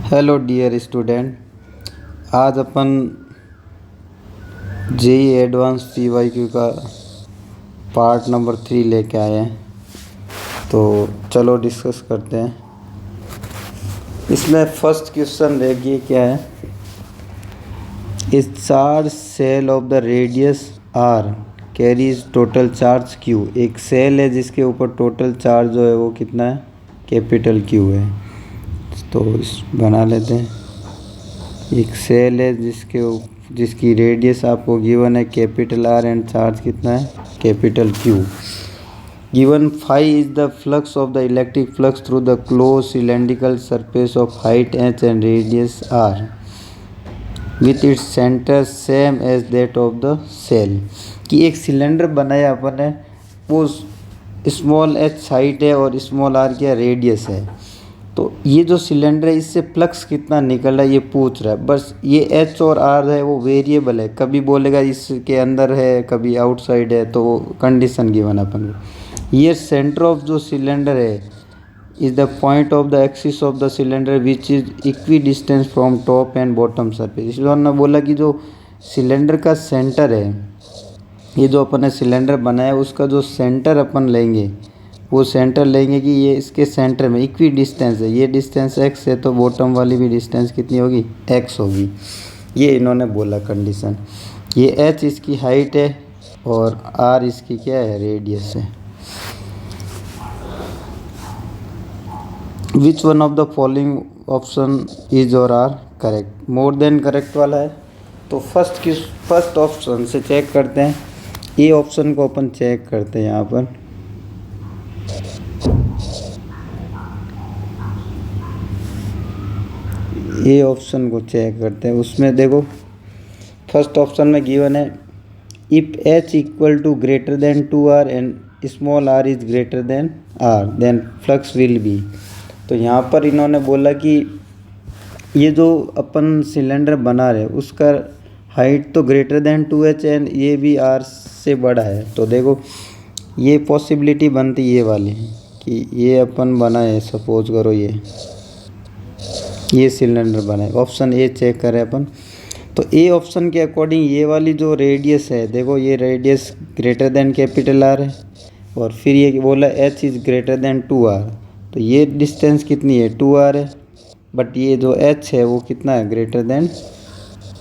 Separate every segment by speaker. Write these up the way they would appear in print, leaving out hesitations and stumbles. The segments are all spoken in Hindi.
Speaker 1: हेलो डियर स्टूडेंट, आज अपन जेई एडवांस पीवाईक्यू का पार्ट नंबर 3 लेके आए हैं। तो चलो डिस्कस करते हैं। इसमें फर्स्ट क्वेश्चन देखिए क्या है। इस charge cell of the radius R carries total charge Q. एक सेल है जिसके ऊपर टोटल चार्ज जो है वो कितना है, कैपिटल क्यू है। तो इस बना लेते हैं। एक सेल है जिसकी रेडियस आपको गिवन है कैपिटल आर एंड चार्ज कितना है, capital Q. Given phi is the flux of the electric flux through the close cylindrical surface of height H and radius R with its centre same as that of the cell. कि एक सिलेंडर बनाया अपन ने, वो स्मॉल एच हाइट है और स्मॉल आर क्या रेडियस है। तो ये जो सिलेंडर है इससे फ्लक्स कितना निकल रहा है ये पूछ रहा है। बस ये एच और आर है वो वेरिएबल है, कभी बोलेगा इसके अंदर है कभी आउटसाइड है, तो वो कंडीशन गिवन अपन को। ये सेंटर ऑफ जो सिलेंडर है is the point of the axis of the cylinder which is equi distance from top and bottom surface. इसलिए उन्होंने बोला कि जो सिलेंडर का सेंटर है, ये जो अपन ने सिलेंडर बनाया उसका जो सेंटर अपन लेंगे वो सेंटर लेंगे कि ये इसके सेंटर में इक्वी डिस्टेंस है। ये डिस्टेंस x है तो बॉटम वाली भी डिस्टेंस कितनी होगी, x होगी। ये इन्होंने बोला कंडीशन। ये h इसकी हाइट है और r इसकी क्या है, रेडियस है। Which one of the following option is और are correct. More than correct वाला है तो फर्स्ट ऑप्शन से चेक करते हैं। ये ऑप्शन को अपन चेक करते हैं यहाँ पर। ये ऑप्शन को चेक करते हैं। उसमें देखो फर्स्ट ऑप्शन में गिवन है if h equal to greater than 2r and small r is greater than r then flux will be. तो यहाँ पर इन्होंने बोला कि ये जो अपन सिलेंडर बना रहे उसका हाइट तो ग्रेटर देन 2h एंड ये भी r से बड़ा है। तो देखो ये पॉसिबिलिटी बनती ये वाली कि ये अपन बनाए, सपोज करो ये सिलेंडर बनाए। ऑप्शन ए चेक करें अपन तो ए ऑप्शन के अकॉर्डिंग ये वाली जो रेडियस है, देखो ये radius greater than capital R है और फिर ये बोला H is greater than 2r। तो ये डिस्टेंस कितनी है, 2r है। बट ये जो एच है वो कितना है, ग्रेटर देन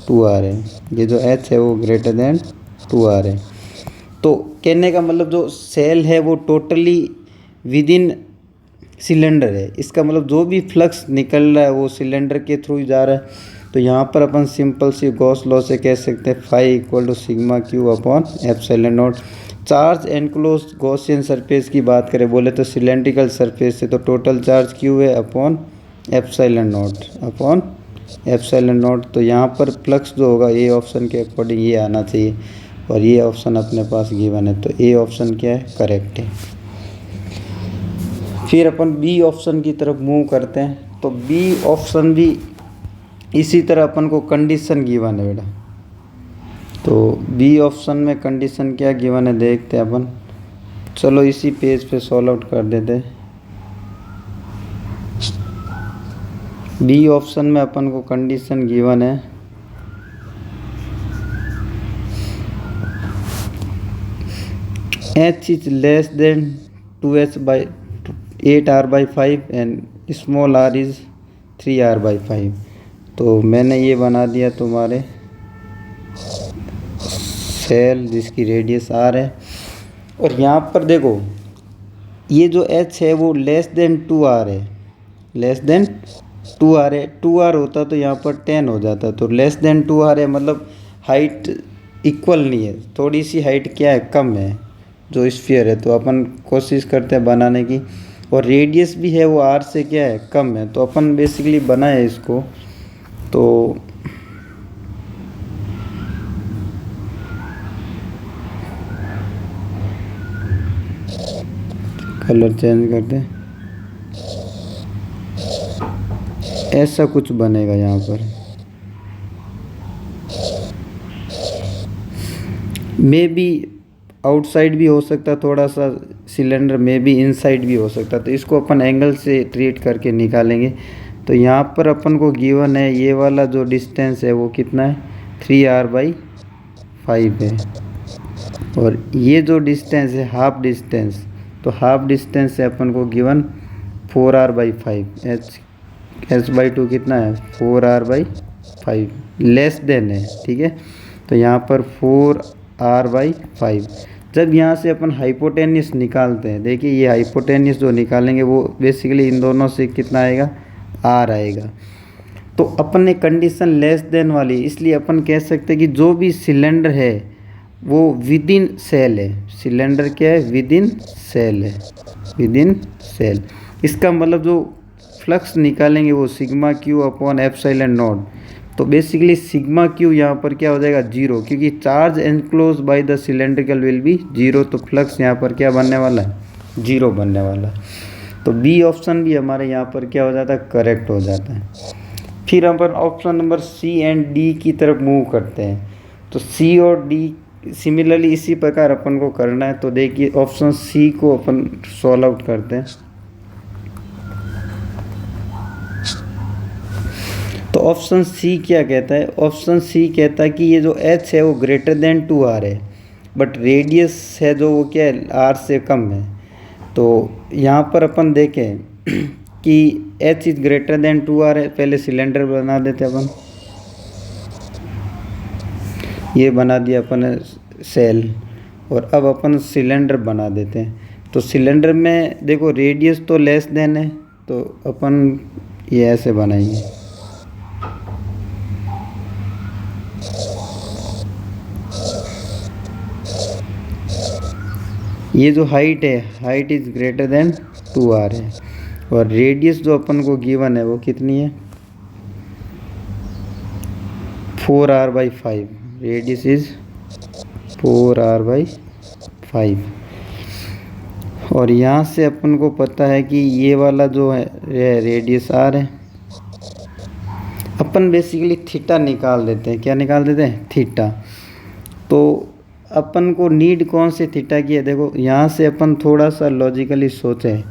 Speaker 1: 2r है। ये जो एच है वो ग्रेटर देन 2r है। तो कहने का मतलब जो सेल है वो टोटली विद इन सिलेंडर है। इसका मतलब जो भी फ्लक्स निकल रहा है वो सिलेंडर के थ्रू जा रहा है। तो यहाँ पर अपन सिंपल सी गॉस लॉ से कह सकते हैं phi equal to sigma Q upon epsilon naught. Charge enclose Gaussian surface की बात करें बोले तो सिलेंड्रिकल सरफेस है, तो टोटल चार्ज क्यू है अपॉन एप्सिलॉन नॉट। तो यहाँ पर फ्लक्स जो होगा ए ऑप्शन के अकॉर्डिंग ये आना चाहिए और ये ऑप्शन अपने पास गिवन है। तो ए ऑप्शन क्या है, करेक्ट है। फिर अपन बी ऑप्शन की तरफ मूव करते हैं। तो बी ऑप्शन भी इसी तरह अपन को कंडीशन गिवन है बेटा। तो बी ऑप्शन में कंडीशन क्या गिवन है देखते हैं अपन। चलो इसी पेज पे सॉल्व आउट कर देते हैं। बी ऑप्शन में अपन को कंडीशन गिवन है h is less than 8r/5 and small r is 3r/5। तो मैंने ये बना दिया तुम्हारे सेल जिसकी रेडियस r है। और यहाँ पर देखो ये जो h है वो लेस देन 2r है, लेस देन 2r है। 2r होता तो यहाँ पर 10 हो जाता। तो लेस देन 2r है मतलब हाइट इक्वल नहीं है, थोड़ी सी हाइट क्या है, कम है जो स्फीयर है। तो अपन कोशिश करते हैं बनाने की। और रेडियस भी है वो r से क्या है, कम है। तो अपन बेसिकली बनाए इसको। तो कलर चेंज करते हैं, ऐसा कुछ बनेगा यहाँ पर। मे बी आउटसाइड भी हो सकता, थोड़ा सा सिलेंडर में भी इनसाइड भी हो सकता। तो इसको अपन एंगल से ट्रीट करके निकालेंगे तो यहाँ पर अपन को गिवन है ये वाला जो डिस्टेंस है वो कितना है 3r/5 है, और ये जो डिस्टेंस है हाफ डिस्टेंस, तो हाफ डिस्टेंस से अपन को गिवन 4r/5, h/2 कितना है 4r/5 लेस देन है, ठीक है। तो यहाँ पर 4r/5। जब यहाँ से अपन हाइपोटेन्यूस निकालते हैं, देखिए ये हाइपोटेन्यूस जो निकालेंगे वो बेसिकली इन दोनों से कितना आएगा r आएगा। तो अपन ने कंडीशन लेस देन वाली, इसलिए अपन कह सकते हैं कि जो भी सिलेंडर है वो विद इन सेल है। सिलेंडर क्या है विद इन सेल है, विद इन सेल। इसका मतलब जो फ्लक्स निकालेंगे वो sigma Q upon epsilon naught. तो बेसिकली सिग्मा क्यू यहाँ पर क्या हो जाएगा 0, क्योंकि charge enclose by the cylindrical will be 0, तो फ्लक्स यहाँ पर क्या बनने वाला है 0 बनने वाला है। तो बी ऑप्शन भी हमारे यहाँ पर क्या हो जाता है करेक्ट हो जाता है। फिर अपन option number C and D की तरफ मूव करते हैं। तो सी और डी सिमिलरली इसी प्रकार अपन को करना है। तो देखिए ऑप्शन सी को अपन सॉल्व आउट करते हैं। तो ऑप्शन सी क्या कहता है, ऑप्शन सी कहता है कि ये जो एच है वो ग्रेटर देन 2r है, बट रेडियस है जो वो क्या है r से कम है। तो यहाँ पर अपन देखें कि h is greater than 2r है। पहले सिलेंडर बना देते अपन, ये बना दिया अपन सेल, और अब अपन सिलेंडर बना देते हैं। तो सिलेंडर में देखो रेडियस तो लेस देन है, तो अपन ये ऐसे बनाएंगे। ये जो हाइट है, height is greater than 2r है, और रेडियस जो अपन को गिवन है वो कितनी है 4r/5। रेडियस इज 4r/5, और यहाँ से अपन को पता है कि ये वाला जो है रेडियस r है। अपन बेसिकली थीटा निकाल देते हैं। क्या निकाल देते हैं थीटा। तो अपन को नीड कौन से थीटा की है, देखो यहाँ से अपन थोड़ा सा लॉजिकली सोचें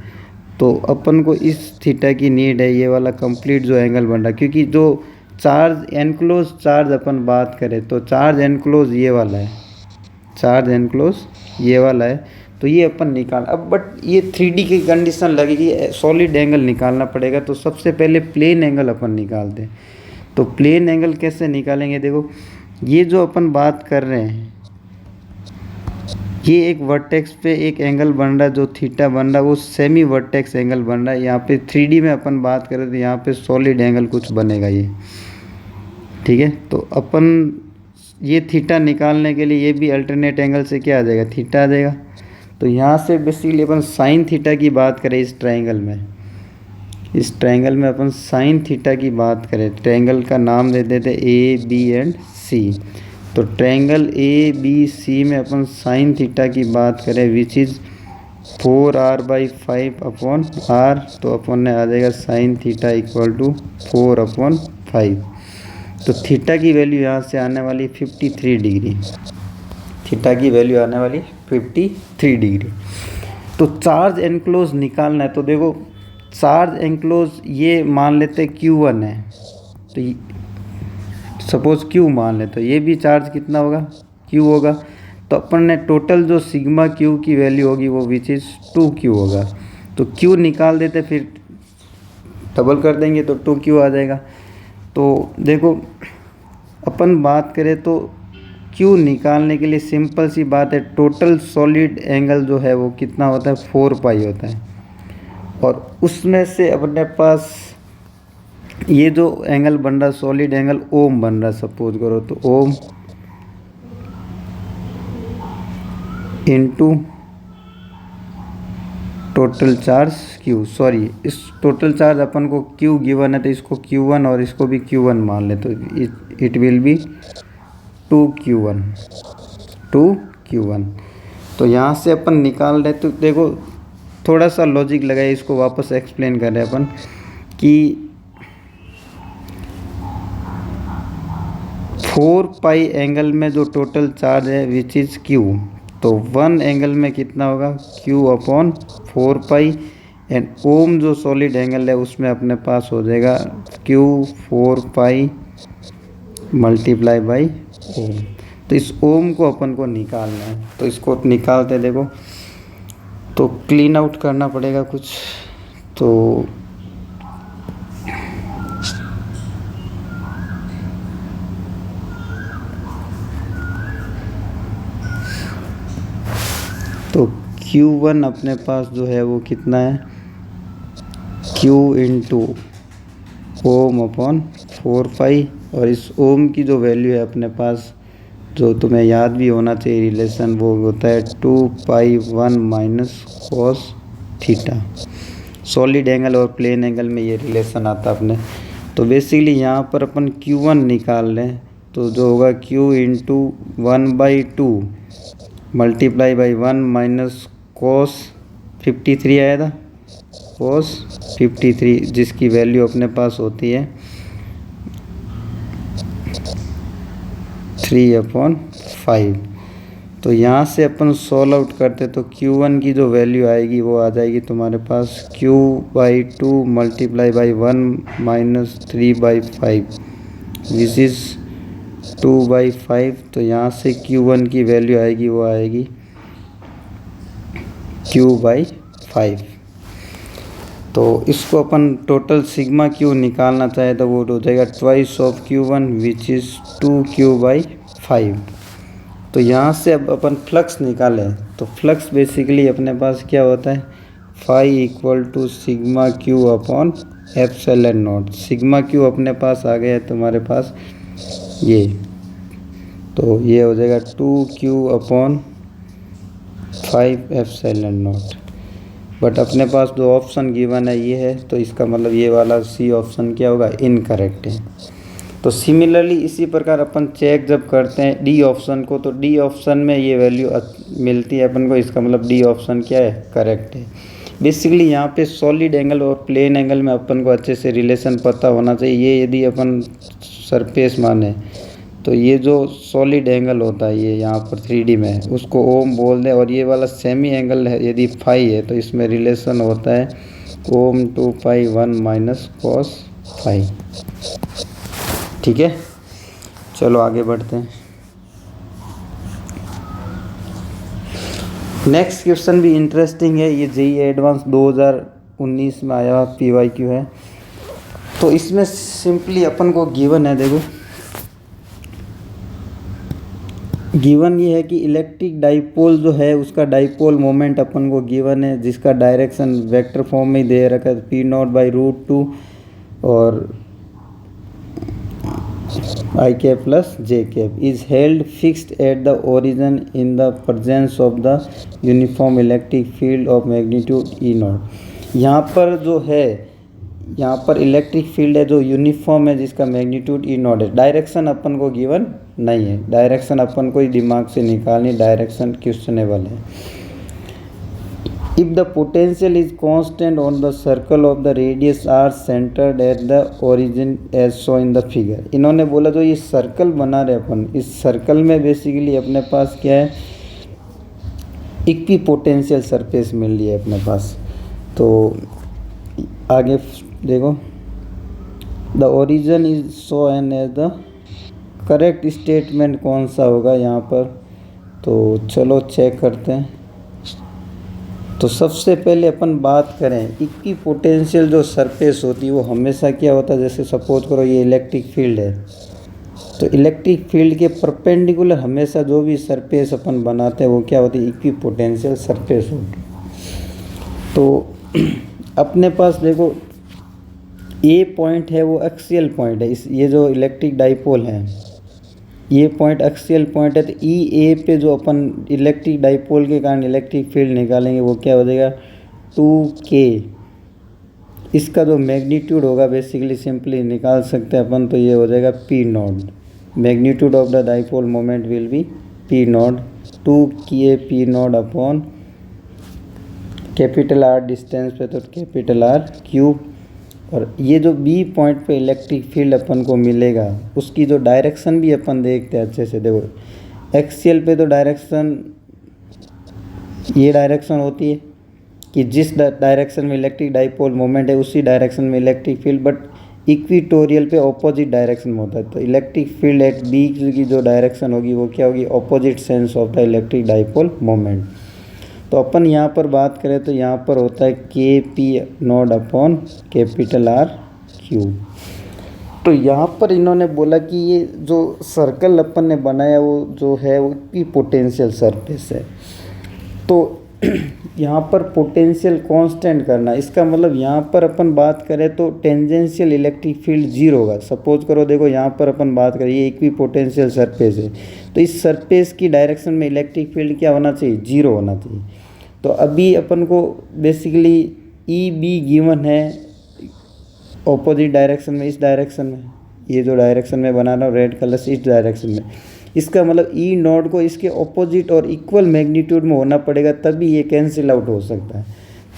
Speaker 1: तो अपन को इस थीटा की नीड है, ये वाला कंप्लीट जो एंगल बन रहा है। क्योंकि जो चार्ज एनक्लोज चार्ज अपन बात करें तो चार्ज एनक्लोज ये वाला है, चार्ज एनक्लोज ये वाला है। तो ये अपन निकाल, अब बट ये 3D की कंडीशन लगेगी, सॉलिड एंगल निकालना पड़ेगा। तो सबसे पहले प्लेन एंगल अपन निकालते हैं। तो प्लेन एंगल कैसे निकालेंगे, देखो ये जो अपन बात कर रहे हैं ये एक वर्टेक्स पे एक एंगल बन रहा है जो थीटा बन रहा है, वो सेमी वर्टेक्स एंगल बन रहा है। यहाँ पे 3D में अपन बात करें तो यहाँ पे सॉलिड एंगल कुछ बनेगा ये, ठीक है। तो अपन ये थीटा निकालने के लिए ये भी अल्टरनेट एंगल से क्या आ जाएगा थीटा आ जाएगा। तो यहाँ से बेसिकली अपन साइन थीटा की बात करें इस ट्रायंगल में, इस ट्रायंगल में अपन साइन थीटा की बात करें, ट्रायंगल का नाम दे देते ए बी एंड सी। तो ट्रायंगल ए बी सी में अपन साइन थीटा की बात करें which is 4r/5 upon r। तो अपन ने आ जाएगा साइन थीटा इक्वल टू 4/5। तो थीटा की वैल्यू यहाँ से आने वाली 53 डिग्री, थीटा की वैल्यू आने वाली 53 डिग्री। तो चार्ज एनक्लोज निकालना है। तो देखो चार्ज एनक्लोज ये मान लेते Q1 है, तो सपोज Q मान ले, तो ये भी चार्ज कितना होगा Q होगा। तो अपन ने टोटल जो सिग्मा Q की वैल्यू होगी वो विच इज़ 2Q होगा। तो Q निकाल देते, फिर डबल कर देंगे तो 2Q आ जाएगा। तो देखो अपन बात करें तो Q निकालने के लिए सिंपल सी बात है, टोटल सॉलिड एंगल जो है वो कितना होता है 4π होता है, और उसमें से अपने पास ये जो एंगल बन रहा है सॉलिड एंगल ओम बन रहा है सपोज करो, तो ओम into total charge Q, sorry इस टोटल चार्ज अपन को Q गिवन है तो इसको Q1 और इसको भी Q1 मान ले, तो it will be 2Q1, 2Q1। तो यहाँ से अपन निकाल रहे, तो देखो थोड़ा सा लॉजिक लगाए, इसको वापस एक्सप्लेन कर रहे हैं अपन कि 4π एंगल में जो टोटल चार्ज है विच इज़ Q, तो 1 एंगल में कितना होगा Q/4π। एंड ओम जो सॉलिड एंगल है उसमें अपने पास हो जाएगा क्यू 4 पाई मल्टीप्लाई बाई ओम। तो इस ओम को अपन को निकालना है, तो इसको निकालते देखो, तो क्लीन आउट करना पड़ेगा कुछ। तो Q1 अपने पास जो है वो कितना है, Q इंटू ओम अपॉन 4 पाई, और इस ओम की जो वैल्यू है अपने पास, जो तुम्हें याद भी होना चाहिए रिलेशन, वो होता है 2 पाई 1 minus cos theta. Solid angle और प्लेन एंगल में ये रिलेशन आता अपने। तो बेसिकली यहाँ पर अपन Q1 निकाल लें, तो जो होगा Q into 1/2 multiply by 1 minus cos 53 आया था, कॉस 53, जिसकी वैल्यू अपने पास होती है 3/5। तो यहाँ से अपन सॉल्व आउट करते तो Q1 की जो वैल्यू आएगी वो आ जाएगी तुम्हारे पास Q/2 multiply by 1 minus 3/5 which is 2/5। तो यहाँ से Q1 की वैल्यू आएगी वो आएगी Q/5। तो इसको अपन टोटल सिग्मा Q निकालना चाहे तो वो हो जाएगा twice of Q1 which is 2Q/5। तो यहाँ से अब अपन फ्लक्स निकालें, तो फ्लक्स बेसिकली अपने पास क्या होता है, phi equal to sigma Q upon epsilon naught. Sigma Q अपने पास आ गया है तुम्हारे पास ये, तो ये हो जाएगा 2Q upon 5 epsilon not. But अपने पास जो ऑप्शन गिवन है ये है, तो इसका मतलब ये वाला सी ऑप्शन क्या होगा, इनकरेक्ट है। तो सिमिलरली इसी प्रकार अपन चेक जब करते हैं डी ऑप्शन को, तो डी ऑप्शन में ये वैल्यू मिलती है अपन को, इसका मतलब डी ऑप्शन क्या है, करेक्ट है। बेसिकली यहाँ पे सॉलिड एंगल और प्लेन एंगल में अपन को अच्छे से रिलेशन पता होना चाहिए। ये यदि अपन सरफेस माने तो ये जो सॉलिड एंगल होता है ये यहाँ पर 3D में है, उसको ओम बोल दें, और ये वाला सेमी एंगल है यदि फाई है तो इसमें रिलेशन होता है ओम 2 पाई 1 माइनस कॉस फाई। ठीक है, चलो आगे बढ़ते हैं। नेक्स्ट क्वेश्चन भी इंटरेस्टिंग है, ये जेईई एडवांस 2019 में आया PYQ है। तो इसमें सिंपली अपन को गिवन है, देखो गिवन ये है कि इलेक्ट्रिक डाइपोल जो है उसका डाइपोल मोमेंट अपन को गिवन है, जिसका डायरेक्शन वेक्टर फॉर्म में ही दे रखा है P0/√2 और I cap plus J cap is held fixed at the origin in the presence of the uniform electric field of magnitude E0। यहाँ पर जो है, यहाँ पर इलेक्ट्रिक फील्ड है जो यूनिफॉर्म है, जिसका मैग्नीट्यूड E0 है। डायरेक्शन अपन को गिवन नहीं है, डायरेक्शन अपन को ही दिमाग से निकालनी, डायरेक्शन क्वेश्चनेबल है। If the potential is constant on the circle of the radius R centred at the origin as show in the figure. इन्होंने बोला जो ये सर्कल बना रहे अपन, इस सर्कल में बेसिकली अपने पास क्या है, इक्वी पोटेंशियल सरफेस मिल रही है अपने पास। तो आगे देखो, the origin is show an as the, correct statement कौन सा होगा यहाँ पर, तो चलो चेक करते हैं। तो सबसे पहले अपन बात करें, इक्वी पोटेंशियल जो सरफेस होती है वो हमेशा क्या होता है, जैसे सपोज करो ये इलेक्ट्रिक फील्ड है, तो इलेक्ट्रिक फील्ड के परपेंडिकुलर हमेशा जो भी सरफेस अपन बनाते हैं वो क्या होती है, इक्वी पोटेंशियल सरफेस होती है। तो अपने पास देखो ए पॉइंट है वो एक्सियल पॉइंट है, इस ये जो इलेक्ट्रिक डाइपोल है ये पॉइंट एक्सियल पॉइंट है। तो ई ए पे जो अपन इलेक्ट्रिक डाइपोल के कारण इलेक्ट्रिक फील्ड निकालेंगे वो क्या हो जाएगा 2K। इसका जो मैग्नीट्यूड होगा बेसिकली सिंपली निकाल सकते हैं अपन, तो ये हो जाएगा P0। Magnitude of the dipole moment will be P0, 2K P0 upon capital R distance पे तो कैपिटल R क्यूब। और ये जो बी पॉइंट पे इलेक्ट्रिक फील्ड अपन को मिलेगा उसकी जो डायरेक्शन भी अपन देखते हैं अच्छे से। देखो एक्सियल पे तो डायरेक्शन ये डायरेक्शन होती है, कि जिस डायरेक्शन में इलेक्ट्रिक डाइपोल मोमेंट है उसी डायरेक्शन में इलेक्ट्रिक फील्ड, बट इक्विटोरियल पे ऑपोजिट डायरेक्शन में होता है। तो इलेक्ट्रिक फील्ड एट बी की जो डायरेक्शन होगी वो क्या होगी, opposite sense of the electric dipole moment. तो अपन यहाँ पर बात करें तो यहाँ पर होता है के P not upon capital R cube. तो यहाँ पर इन्होंने बोला कि ये जो सर्कल अपन ने बनाया वो जो है वो की पोटेंशियल सरफेस है। तो यहाँ पर पोटेंशियल कांस्टेंट करना, इसका मतलब यहाँ पर अपन बात करें तो टेंजेंशियल इलेक्ट्रिक फील्ड जीरो होगा। सपोज करो देखो यहाँ पर अपन बात करें ये इक्वी पोटेंशियल सरफेस है, तो इस सरफेस की डायरेक्शन में इलेक्ट्रिक फील्ड क्या होना चाहिए, जीरो होना चाहिए। तो अभी अपन को बेसिकली ई बी गिवन है ऑपोजिट डायरेक्शन में, इस डायरेक्शन में, ये जो डायरेक्शन में बना रहा हूँ रेड कलर से, इस डायरेक्शन में। इसका मतलब ई नॉट को इसके ऑपोजिट और इक्वल मैग्नीट्यूड में होना पड़ेगा, तभी ये कैंसिल आउट हो सकता है।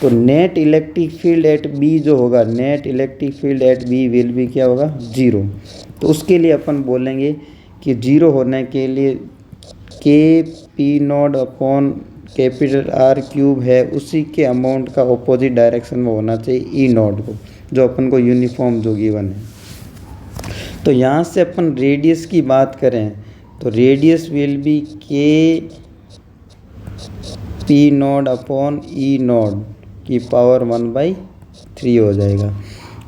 Speaker 1: तो net electric field at B जो होगा, net electric field at B will be क्या होगा, जीरो। तो उसके लिए अपन बोलेंगे कि जीरो होने के लिए के P not upon capital R cube है उसी के अमाउंट का ऑपोजिट डायरेक्शन में होना चाहिए ई नॉट को, जो अपन को यूनिफॉर्म जो गिवन है। तो यहाँ से अपन रेडियस की बात करें तो रेडियस विल बी के P not upon E not की पावर 1/3 हो जाएगा।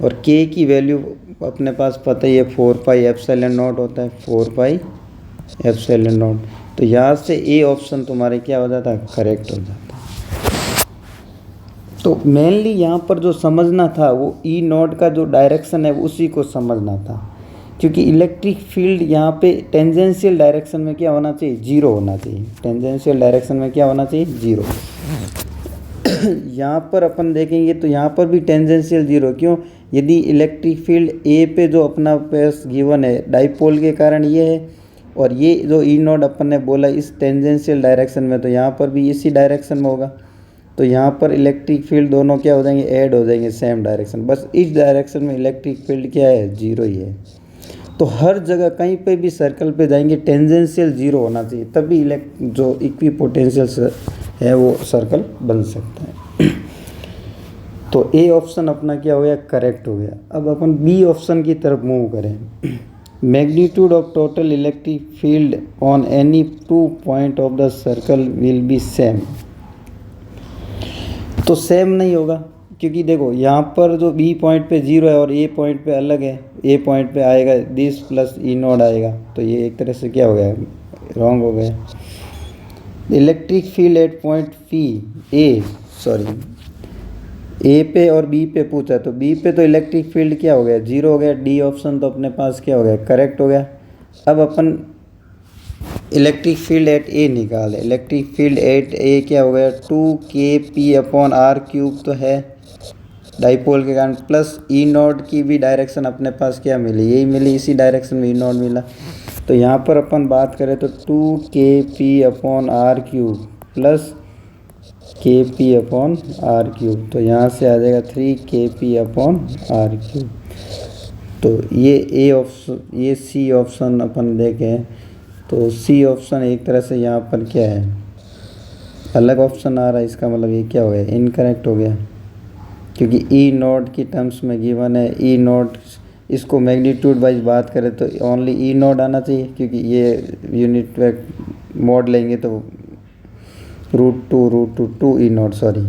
Speaker 1: और के की वैल्यू अपने पास पता ही है 4 पाई एप्सिलॉन नॉट होता है, 4 पाई एप्सिलॉन नॉट। तो यहाँ से ए ऑप्शन तुम्हारे क्या हो जाता है, करेक्ट हो जाता है। तो मेनली यहाँ पर जो समझना था वो ई नॉट का जो डायरेक्शन है उसी को समझना था, क्योंकि इलेक्ट्रिक फील्ड यहाँ पे टेंजेंशियल डायरेक्शन में क्या होना चाहिए, जीरो होना चाहिए। टेंजेंशियल डायरेक्शन में क्या होना चाहिए, जीरो। यहाँ पर अपन देखेंगे तो यहाँ पर भी टेंजेंशियल जीरो, क्यों, यदि इलेक्ट्रिक फील्ड ए पे जो अपना पेस गिवन है डाइपोल के कारण ये है, और ये जो ई नॉट अपन ने बोला इस टेंजेंशियल डायरेक्शन में, तो यहाँ पर भी इसी डायरेक्शन में होगा। तो यहाँ पर इलेक्ट्रिक फील्ड दोनों क्या हो जाएंगे, ऐड हो जाएंगे सेम डायरेक्शन। बस इस डायरेक्शन में इलेक्ट्रिक फील्ड क्या है, जीरो ही है। तो हर जगह कहीं पे भी सर्कल पे जाएंगे टेंजेंशियल जीरो होना चाहिए, तभी जो इक्वी पोटेंशियल है वो सर्कल बन सकता है। तो ए ऑप्शन अपना क्या हो गया, करेक्ट हो गया। अब अपन बी ऑप्शन की तरफ मूव करें। Magnitude of total electric field on any 2 point of the circle will be same. तो सेम नहीं होगा, क्योंकि देखो यहाँ पर जो बी पॉइंट पे जीरो है और ए पॉइंट पे अलग है। ए पॉइंट पे आएगा दिस प्लस ई नॉट आएगा, तो ये एक तरह से क्या हो गया, रॉन्ग हो गया। Electric field eight point P A पे और बी पे पूछा, तो बी पे तो इलेक्ट्रिक फील्ड क्या हो गया, जीरो हो गया। डी ऑप्शन तो अपने पास क्या हो गया, करेक्ट हो गया। अब अपन इलेक्ट्रिक फील्ड एट ए निकाले। इलेक्ट्रिक फील्ड एट ए क्या हो गया, 2kp अपॉन आर क्यूब तो है डाइपोल के कारण, प्लस ई नॉट की भी डायरेक्शन अपने पास क्या मिली, यही मिली, इसी डायरेक्शन में ई नॉट मिला। तो यहाँ पर अपन बात करें तो 2kp upon R cube plus kp upon R cube, तो यहाँ से आ जाएगा 3kp अपॉन आर क्यूब। तो ये ए ऑप्शन, ये सी ऑप्शन अपन देखें तो सी ऑप्शन एक तरह से यहाँ पर क्या है, अलग ऑप्शन आ रहा है। इसका मतलब ये क्या हो गया, इनकरेक्ट हो गया, क्योंकि ई नॉट की टर्म्स में गिवन है। ई नॉट इसको मैग्नीट्यूड वाइज बात करें तो ओनली ई नॉट आना चाहिए, क्योंकि ये यूनिट मोड लेंगे तो √2 ई नॉट, सॉरी,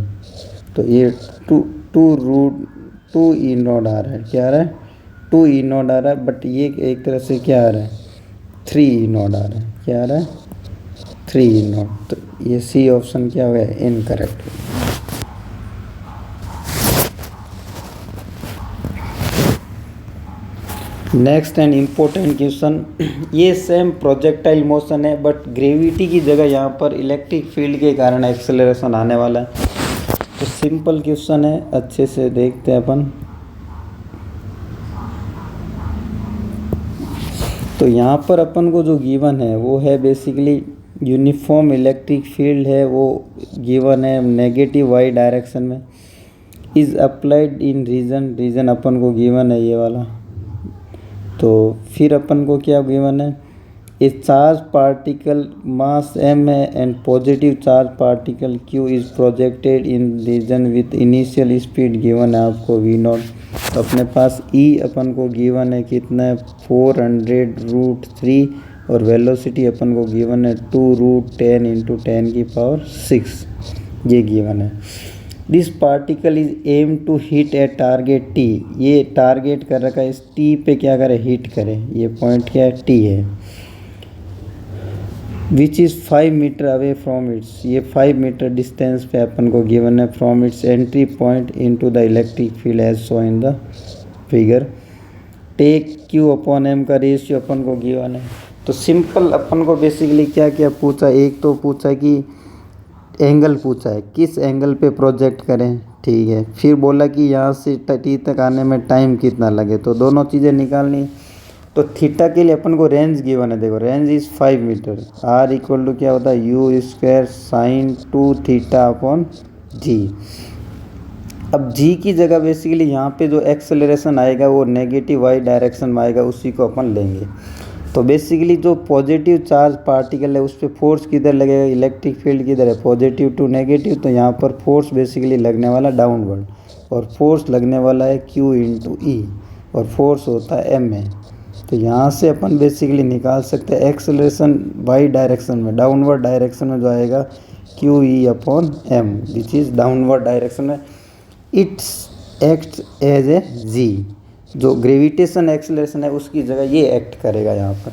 Speaker 1: तो ये 2 ई नॉट आ रहा है। क्या आ रहा है, 2 ई नॉट आ रहा है, बट ये एक तरह से क्या आ रहा है, 3 ई नॉट आ रहा है। क्या आ रहा है, 3 ई नॉट। तो ये सी ऑप्शन क्या हो गया, incorrect. Next and important question, ये सेम प्रोजेक्टाइल मोशन है, बट ग्रेविटी की जगह यहाँ पर इलेक्ट्रिक फील्ड के कारण एक्सेलरेशन आने वाला है। तो सिंपल क्वेश्चन है, अच्छे से देखते हैं अपन। तो यहाँ पर अपन को जो गिवन है वो है बेसिकली यूनिफॉर्म इलेक्ट्रिक फील्ड है, वो गिवन है नेगेटिव वाई डायरेक्शन में, इज़ अप्लाइड इन रीजन अपन को गिवन है ये वाला। तो फिर अपन को क्या गिवन है, A charged particle mass m है and positive charge particle q is projected in region with initial speed given है आपको v0। तो अपने पास e अपन को गिवन है कितना है 400√3 और वेलोसिटी अपन को गिवन है 2√10 × 10⁶ ये गिवन है। This particle is aim to hit a target T, ये टारगेट कर रखा है इस टी पे क्या करे हिट करे, ये पॉइंट क्या है टी है। Which is 5 metre away from its, ये 5 मीटर डिस्टेंस पे अपन को गिवन है from its entry point into the electric field as show in the figure. Take Q upon M का रेशियो अपन को गिवन है। तो सिंपल अपन को बेसिकली क्या क्या पूछा, एक तो पूछा कि एंगल पूछा है किस एंगल पे प्रोजेक्ट करें, ठीक है। फिर बोला कि यहाँ से टी तक आने में टाइम कितना लगे, तो दोनों चीज़ें निकालनी। तो थीटा के लिए अपन को रेंज गिवन है, देखो range is 5 metre, R equal to क्या होता है u² sin 2θ/g। अब g की जगह बेसिकली यहाँ पे जो एक्सेलरेशन आएगा वो नेगेटिव y डायरेक्शन में आएगा, उसी को अपन लेंगे। तो बेसिकली जो पॉजिटिव चार्ज पार्टिकल है उस पर फोर्स किधर लगेगा, इलेक्ट्रिक फील्ड किधर है पॉजिटिव टू नेगेटिव, तो यहाँ पर फोर्स बेसिकली लगने वाला डाउनवर्ड और फोर्स लगने वाला है Q × E और फोर्स होता है m है। तो यहाँ से अपन बेसिकली निकाल सकते हैं एक्सेलरेशन y डायरेक्शन में, डाउनवर्ड डायरेक्शन में जो आएगा QE/m which is downward direction में। It's act as a g, जो ग्रेविटेशन एक्सेलरेशन है उसकी जगह ये एक्ट करेगा यहाँ पर।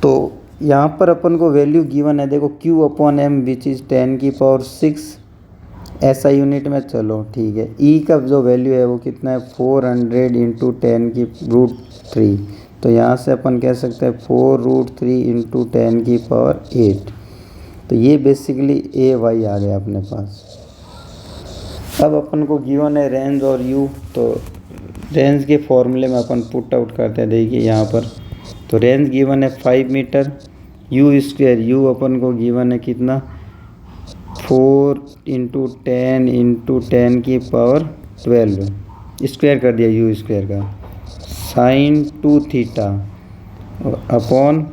Speaker 1: तो यहाँ पर अपन को वैल्यू गिवन है, देखो Q/m विच इज़ 10⁶ ऐसा यूनिट में, चलो ठीक है। E का जो वैल्यू है वो कितना है 400 × 10⁻3, तो यहाँ से अपन कह सकते हैं 4√3 × 10⁸। तो ये बेसिकली AY आ गया अपने पास। अब अपन को गिवन है रेंज और U, तो रेंज के फॉर्मूले में अपन पुट आउट करते हैं, देखिए यहाँ पर। तो रेंज गिवन है 5 मीटर, u² अपन को गिवन है कितना 4 × 10 × 10⁻12 स्क्वायर कर दिया u² का sin 2θ अपॉन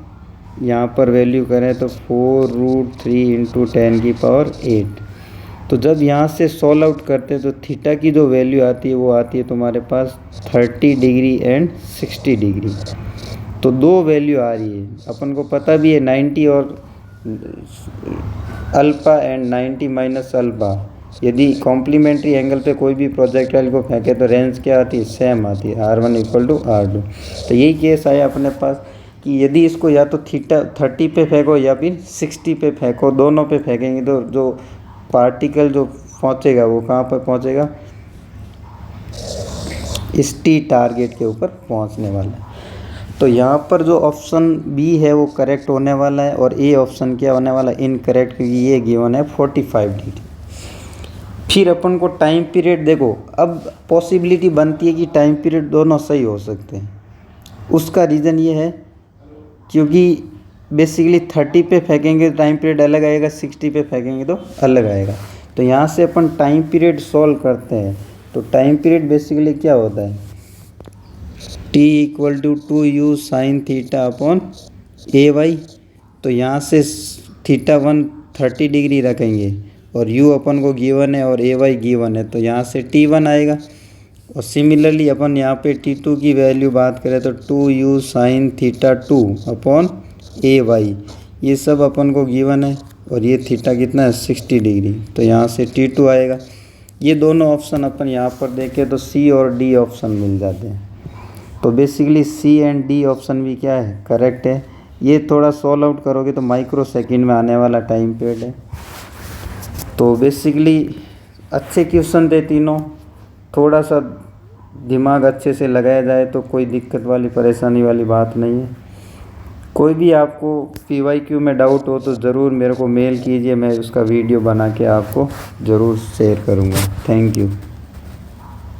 Speaker 1: यहाँ पर वैल्यू करें तो 4√3 × 10⁸। तो जब यहाँ से सॉल्व आउट करते हैं तो थीटा की जो वैल्यू आती है वो आती है तुम्हारे पास 30 डिग्री एंड 60 डिग्री। तो दो वैल्यू आ रही है, अपन को पता भी है 90 और अल्फ़ा एंड 90 माइनस अल्फ़ा। यदि कॉम्प्लीमेंट्री एंगल पे कोई भी प्रोजेक्टाइल को फेंके तो रेंज क्या आती है, सेम आती है, R1 = R2। तो यही केस आया अपने पास कि यदि इसको या तो थीटा 30 पे फेंको या फिर 60 पे फेंको, दोनों पे फेंकेंगे तो जो पार्टिकल जो पहुंचेगा वो कहाँ पर पहुंचेगा, इस टी टारगेट के ऊपर पहुंचने वाला है। तो यहाँ पर जो ऑप्शन बी है वो करेक्ट होने वाला है और ए ऑप्शन क्या होने वाला है, इनकरेक्ट, क्योंकि ये गिवन है 45 डिग्री। फिर अपन को टाइम पीरियड देखो, अब पॉसिबिलिटी बनती है कि टाइम पीरियड दोनों सही हो सकते हैं। उसका रीज़न ये है क्योंकि बेसिकली 30 पे फेंकेंगे तो टाइम पीरियड अलग आएगा, 60 पे फेंकेंगे तो अलग आएगा। तो यहाँ से अपन टाइम पीरियड सॉल्व करते हैं। तो टाइम पीरियड बेसिकली क्या होता है, t = 2u sin θ/AY। तो यहाँ से θ1 30 डिग्री रखेंगे और u अपन को गिवन है और AY गिवन है, तो यहाँ से t1 आएगा। और सिमिलरली अपन यहाँ पे t2 की वैल्यू बात करें तो 2u sin θ2/AY, ये सब अपन को गिवन है और ये थीटा कितना है 60 डिग्री, तो यहाँ से t2 आएगा। ये दोनों ऑप्शन अपन यहाँ पर देखें तो C और D ऑप्शन मिल जाते हैं। तो basically C and D option भी क्या है, करेक्ट है। ये थोड़ा सॉल्व आउट करोगे तो माइक्रो सेकेंड में आने वाला टाइम पीरियड है। तो बेसिकली अच्छे क्वेश्चन थे तीनों, थोड़ा सा दिमाग अच्छे से लगाया जाए तो कोई दिक्कत वाली परेशानी वाली बात नहीं है। कोई भी आपको PYQ में डाउट हो तो ज़रूर मेरे को मेल कीजिए, मैं उसका वीडियो बना के आपको ज़रूर शेयर करूँगा। Thank you.